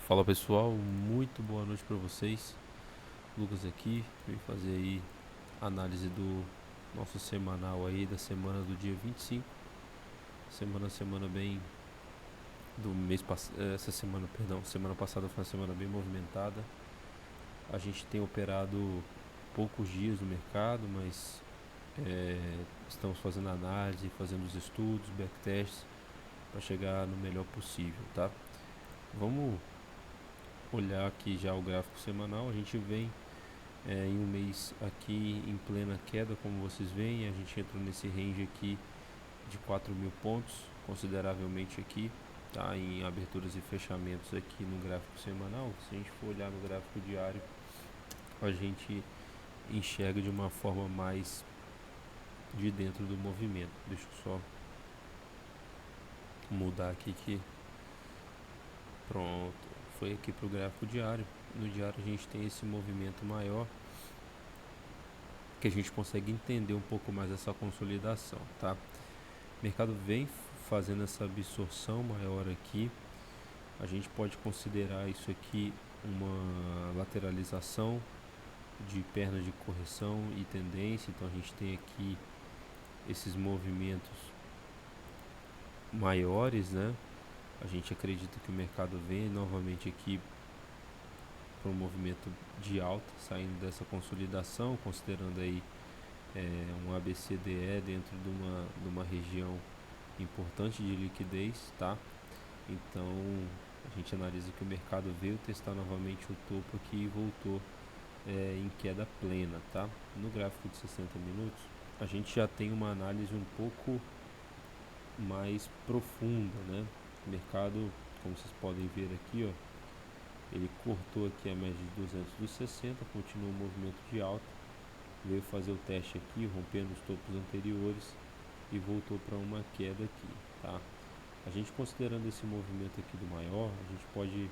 Fala pessoal, muito boa noite para vocês. Lucas aqui, vim fazer aí análise do nosso semanal aí da semana do dia 25. Semana bem do mês passado, essa semana, perdão, semana passada foi uma semana bem movimentada. A gente tem operado poucos dias no mercado, mas estamos fazendo análise, fazendo os estudos, backtests para chegar no melhor possível, tá? Vamos olhar aqui já o gráfico semanal. A gente vem em um mês aqui em plena queda, como vocês veem. A gente entrou nesse range aqui de 4.000 pontos, consideravelmente aqui, tá? Em aberturas e fechamentos aqui no gráfico semanal. Se a gente for olhar no gráfico diário, a gente enxerga de uma forma mais de dentro do movimento. Deixa eu só mudar aqui que pronto, foi aqui para o gráfico diário. No diário a gente tem esse movimento maior, que a gente consegue entender um pouco mais essa consolidação, tá? O mercado vem fazendo essa absorção maior aqui. A gente pode considerar isso aqui uma lateralização de perna de correção e tendência. Então a gente tem aqui esses movimentos maiores, né? A gente acredita que o mercado vem novamente aqui para um movimento de alta, saindo dessa consolidação, considerando aí um ABCDE dentro de uma região importante de liquidez, tá? Então a gente analisa que o mercado veio testar novamente o topo aqui e voltou em queda plena, tá? No gráfico de 60 minutos a gente já tem uma análise um pouco mais profunda, né? O mercado, como vocês podem ver aqui, ó, ele cortou aqui a média de 200 dos 60, continua um movimento de alta, veio fazer o teste aqui, rompendo os topos anteriores e voltou para uma queda aqui, tá? A gente considerando esse movimento aqui do maior, a gente pode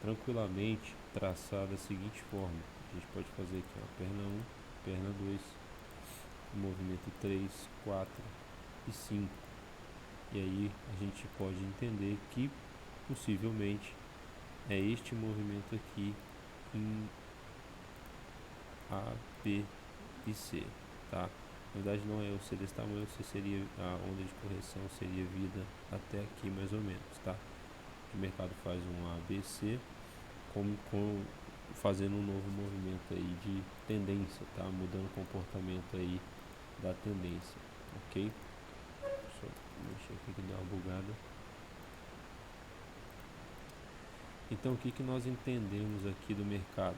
tranquilamente traçar da seguinte forma. A gente pode fazer aqui, ó, perna 1, perna 2, movimento 3, 4 e 5. E aí a gente pode entender que possivelmente é este movimento aqui em A, B e C, tá? Na verdade não é o C desse tamanho, C seria a onda de correção, seria vida até aqui mais ou menos, tá? O mercado faz um A, B, C, fazendo um novo movimento aí de tendência, tá? Mudando o comportamento aí da tendência, ok? Deixa eu mexer aqui que deu uma bugada. Então o que nós entendemos aqui do mercado?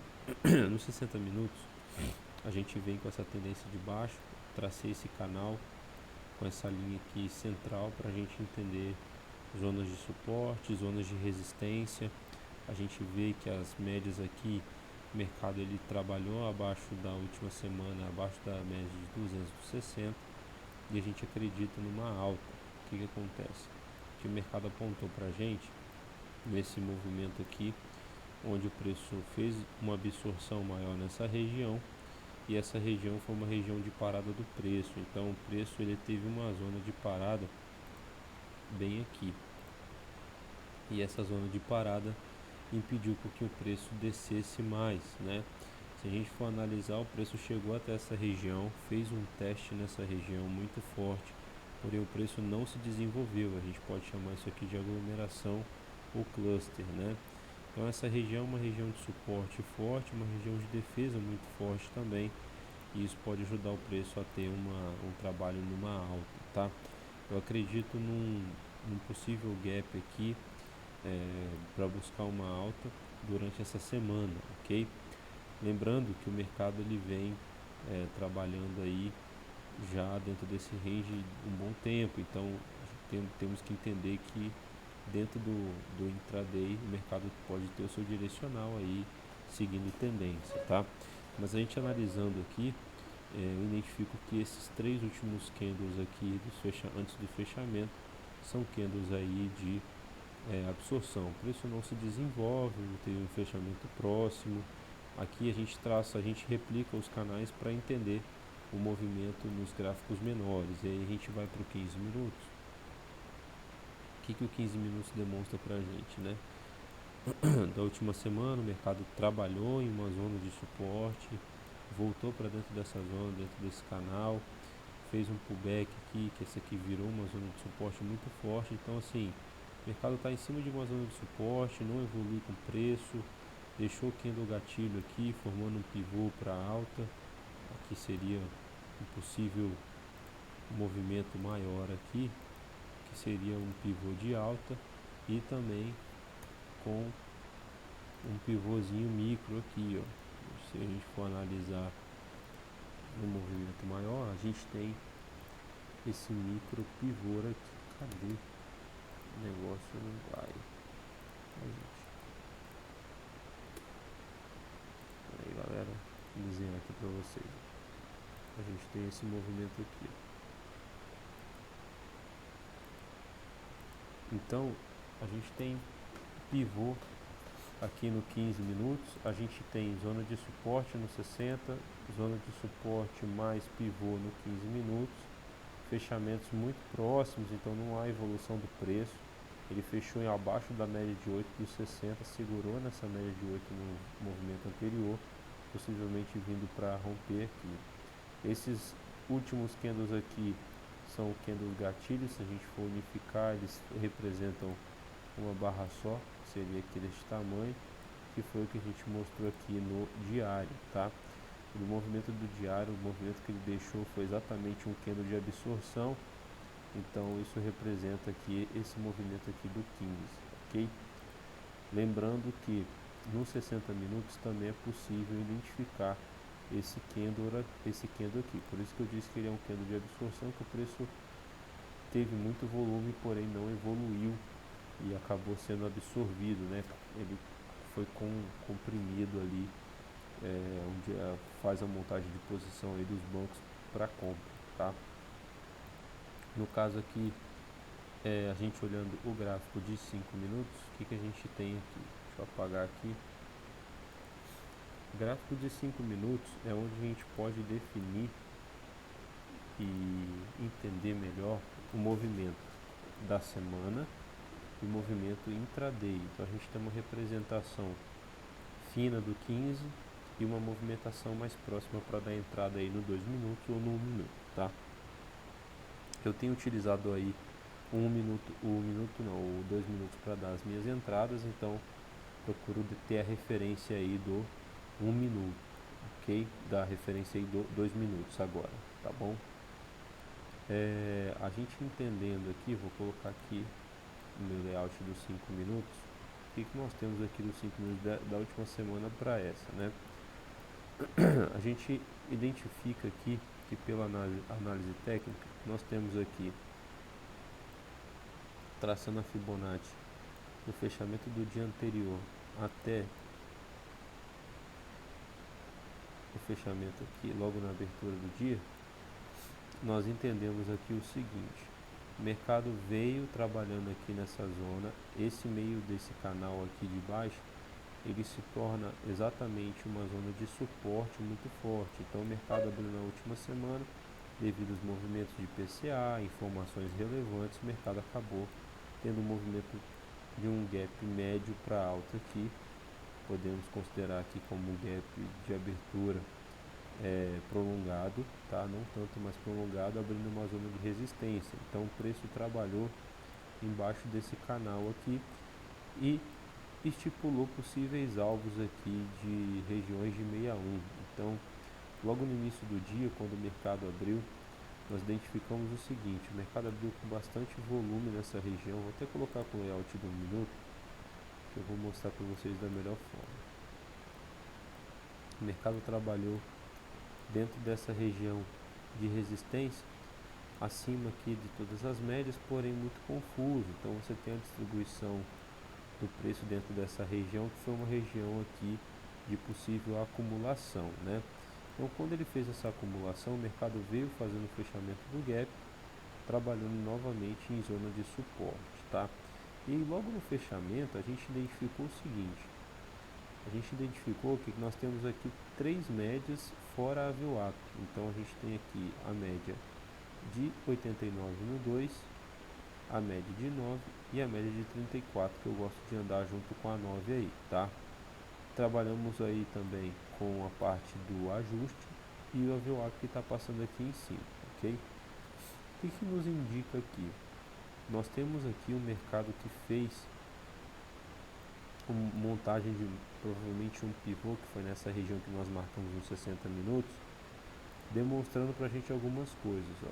Nos 60 minutos a gente vem com essa tendência de baixo, tracei esse canal com essa linha aqui central para a gente entender zonas de suporte, zonas de resistência. A gente vê que as médias aqui, o mercado ele trabalhou abaixo da última semana, abaixo da média de 260, e a gente acredita numa alta. O que acontece? Que o mercado apontou para a gente nesse movimento aqui, onde o preço fez uma absorção maior nessa região, e essa região foi uma região de parada do preço. Então o preço ele teve uma zona de parada bem aqui, e essa zona de parada impediu que o preço descesse mais, né? Se a gente for analisar, o preço chegou até essa região, fez um teste nessa região muito forte, porém o preço não se desenvolveu. A gente pode chamar isso aqui de aglomeração ou cluster, né? Então essa região é uma região de suporte forte, uma região de defesa muito forte também, e isso pode ajudar o preço a ter um trabalho numa alta, tá? Eu acredito num possível gap aqui para buscar uma alta durante essa semana, ok? Lembrando que o mercado ele vem trabalhando aí já dentro desse range um bom tempo, então temos que entender que dentro do intraday o mercado pode ter o seu direcional aí seguindo tendência, tá? Mas a gente analisando aqui, eu identifico que esses três últimos candles aqui antes do fechamento são candles aí de absorção. O preço não se desenvolve, não teve um fechamento próximo. Aqui a gente replica os canais para entender o movimento nos gráficos menores. E aí a gente vai para o 15 minutos. O que o 15 minutos demonstra para a gente, né? da última semana, o mercado trabalhou em uma zona de suporte, voltou para dentro dessa zona, dentro desse canal, fez um pullback aqui, que esse aqui virou uma zona de suporte muito forte. Então assim, o mercado está em cima de uma zona de suporte, não evolui com preço, deixou o candle gatilho aqui, formando um pivô para alta. Aqui seria um possível movimento maior aqui, que seria um pivô de alta, e também com um pivôzinho micro aqui, ó. Se a gente for analisar um movimento maior, a gente tem esse micro pivô aqui. Cadê? O negócio não vai. Aí galera, vou desenhar aqui para vocês. A gente tem esse movimento aqui, ó. Então a gente tem pivô aqui no 15 minutos, a gente tem zona de suporte no 60, zona de suporte mais pivô no 15 minutos, fechamentos muito próximos, então não há evolução do preço. Ele fechou em abaixo da média de 8 dos 60, segurou nessa média de 8 no movimento anterior, possivelmente vindo para romper aqui. Esses últimos candles aqui são candles gatilhos, se a gente for unificar, eles representam uma barra só, que seria aqui deste tamanho, que foi o que a gente mostrou aqui no diário, tá? No movimento do diário, o movimento que ele deixou foi exatamente um candle de absorção, então isso representa aqui esse movimento aqui do 15, ok? Lembrando que nos 60 minutos também é possível identificar esse candle aqui, por isso que eu disse que ele é um candle de absorção, que o preço teve muito volume, porém não evoluiu e acabou sendo absorvido, né? Ele foi comprimido ali, onde faz a montagem de posição aí dos bancos para compra, tá? No caso aqui, a gente olhando o gráfico de 5 minutos, o que a gente tem aqui? Deixa eu apagar aqui. O gráfico de 5 minutos é onde a gente pode definir e entender melhor o movimento da semana e o movimento intraday. Então a gente tem uma representação fina do 15 e uma movimentação mais próxima para dar entrada aí no 2 minutos ou no 1 minuto, tá? Eu tenho utilizado aí o 2 minutos para dar as minhas entradas, então procuro ter a referência aí do 1 minuto, ok? Da referência aí do 2 minutos agora, tá bom? A gente entendendo aqui, vou colocar aqui no meu layout dos 5 minutos, o que nós temos aqui dos 5 minutos da última semana para essa, né? A gente identifica aqui que pela análise técnica, nós temos aqui, traçando a Fibonacci do fechamento do dia anterior até o fechamento aqui, logo na abertura do dia, nós entendemos aqui o seguinte: o mercado veio trabalhando aqui nessa zona, esse meio desse canal aqui de baixo, ele se torna exatamente uma zona de suporte muito forte. Então o mercado abriu na última semana, devido aos movimentos de PCA, informações relevantes, o mercado acabou tendo um movimento de um gap médio para alta aqui. Podemos considerar aqui como um gap de abertura prolongado, tá? Não tanto mais prolongado, abrindo uma zona de resistência. Então o preço trabalhou embaixo desse canal aqui e estipulou possíveis alvos aqui de regiões de 61. Então, logo no início do dia, quando o mercado abriu, nós identificamos o seguinte: o mercado abriu com bastante volume nessa região. Vou até colocar com o layout de 1 minuto, que eu vou mostrar para vocês da melhor forma. O mercado trabalhou dentro dessa região de resistência, acima aqui de todas as médias, porém muito confuso. Então você tem a distribuição do preço dentro dessa região, que foi uma região aqui de possível acumulação, né? Então quando ele fez essa acumulação, o mercado veio fazendo o fechamento do gap, trabalhando novamente em zona de suporte, tá? E logo no fechamento a gente identificou o seguinte: a gente identificou que nós temos aqui 3 médias fora a VWAP. Então a gente tem aqui a média de 89 no 2, a média de 9 e a média de 34, que eu gosto de andar junto com a 9 aí, tá? Trabalhamos aí também com a parte do ajuste e o VWAP que está passando aqui em cima, ok? O que nos indica aqui? Nós temos aqui um mercado que fez uma montagem de provavelmente um pivô, que foi nessa região que nós marcamos nos 60 minutos, demonstrando para a gente algumas coisas, ó.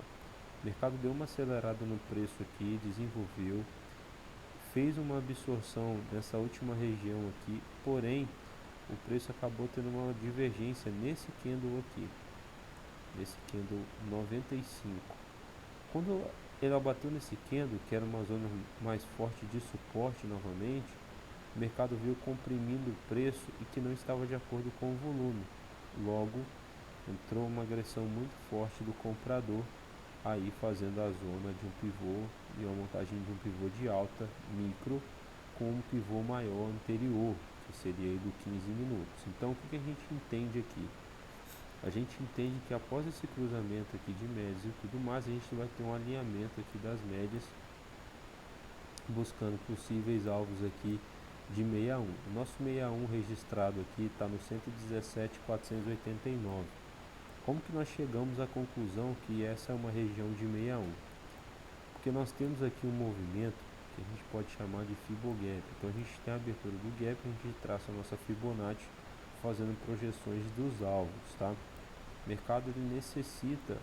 O mercado deu uma acelerada no preço aqui, desenvolveu, fez uma absorção nessa última região aqui, porém o preço acabou tendo uma divergência nesse candle aqui, nesse candle 95. Quando ela bateu nesse candle, que era uma zona mais forte de suporte novamente, o mercado veio comprimindo o preço e que não estava de acordo com o volume. Logo, entrou uma agressão muito forte do comprador, aí fazendo a zona de um pivô e uma montagem de um pivô de alta micro com um pivô maior anterior, que seria aí do 15 minutos. Então, o que a gente entende aqui? A gente entende que após esse cruzamento aqui de médias e tudo mais, a gente vai ter um alinhamento aqui das médias, buscando possíveis alvos aqui de 61. O nosso 61 registrado aqui está no 117.489. Como que nós chegamos à conclusão que essa é uma região de 61? Porque nós temos aqui um movimento que a gente pode chamar de Fibogap. Então a gente tem a abertura do gap, a gente traça a nossa Fibonacci fazendo projeções dos alvos, tá? O mercado ele necessita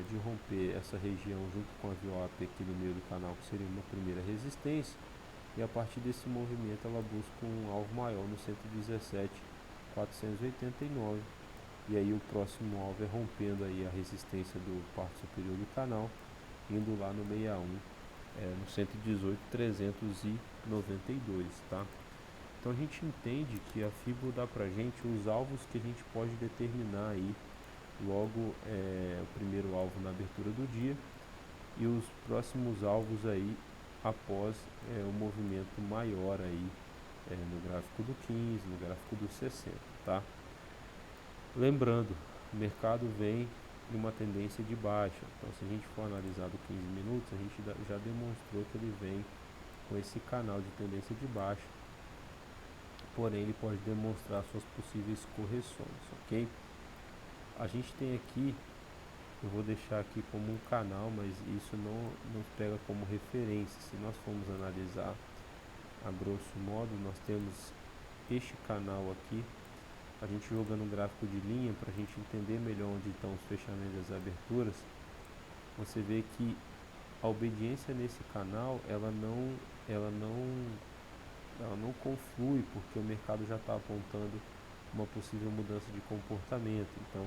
de romper essa região junto com a VWAP aqui no meio do canal, que seria uma primeira resistência, e a partir desse movimento ela busca um alvo maior no 117.489, e aí o próximo alvo é rompendo aí a resistência do parte superior do canal, indo lá no 61, no 118.392, tá? Então a gente entende que a Fibo dá pra gente os alvos que a gente pode determinar aí logo o primeiro alvo na abertura do dia e os próximos alvos aí após o movimento maior aí no gráfico do 15, no gráfico do 60, tá? Lembrando, o mercado vem em uma tendência de baixa, então se a gente for analisar do 15 minutos, a gente já demonstrou que ele vem com esse canal de tendência de baixa, porém ele pode demonstrar suas possíveis correções, ok? A gente tem aqui, eu vou deixar aqui como um canal, mas isso não pega como referência. Se nós formos analisar a grosso modo, nós temos este canal aqui, a gente jogando um gráfico de linha para a gente entender melhor onde estão os fechamentos das aberturas. Você vê que a obediência nesse canal ela não conflui, porque o mercado já está apontando uma possível mudança de comportamento. Então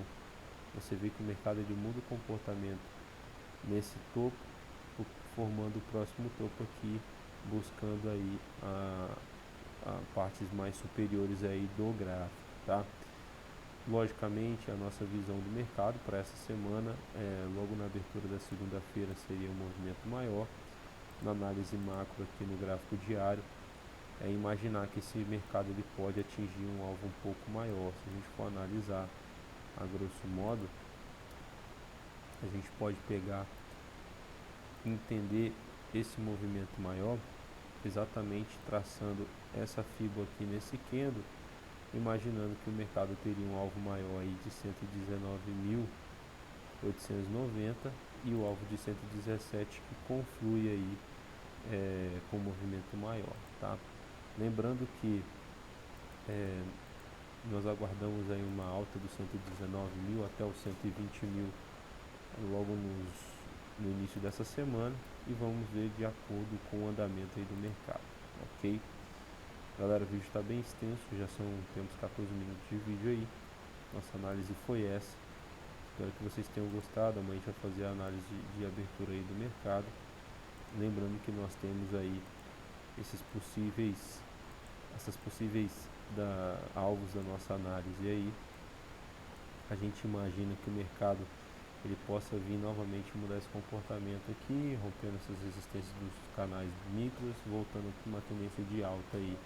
você vê que o mercado ele muda o comportamento nesse topo, formando o próximo topo aqui, buscando aí a partes mais superiores aí do gráfico, tá? Logicamente, a nossa visão do mercado para essa semana, logo na abertura da segunda-feira, seria um movimento maior. Na análise macro aqui no gráfico diário, é imaginar que esse mercado ele pode atingir um alvo um pouco maior. Se a gente for analisar a grosso modo, a gente pode pegar e entender esse movimento maior exatamente traçando essa fibra aqui nesse candle, imaginando que o mercado teria um alvo maior aí de 119.890 e o alvo de 117 que conflui aí com um movimento maior, tá? Lembrando que nós aguardamos aí uma alta dos 119.000 até os 120.000 logo no início dessa semana e vamos ver de acordo com o andamento aí do mercado, ok? Galera, o vídeo está bem extenso, temos 14 minutos de vídeo aí, nossa análise foi essa, espero que vocês tenham gostado. Amanhã a gente vai fazer a análise de abertura aí do mercado, lembrando que nós temos aí essas possíveis alvos da nossa análise aí. A gente imagina que o mercado ele possa vir novamente mudar esse comportamento aqui, rompendo essas resistências dos canais micros, voltando para uma tendência de alta aí,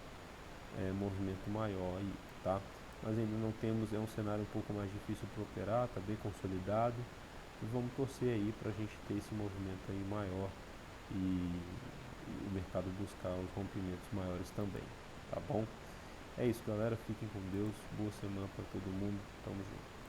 movimento maior aí, tá? Mas ainda não temos, é um cenário um pouco mais difícil para operar, tá bem consolidado, e vamos torcer aí para a gente ter esse movimento aí maior e o mercado buscar os rompimentos maiores também, tá bom? É isso, galera. Fiquem com Deus. Boa semana para todo mundo. Tamo junto.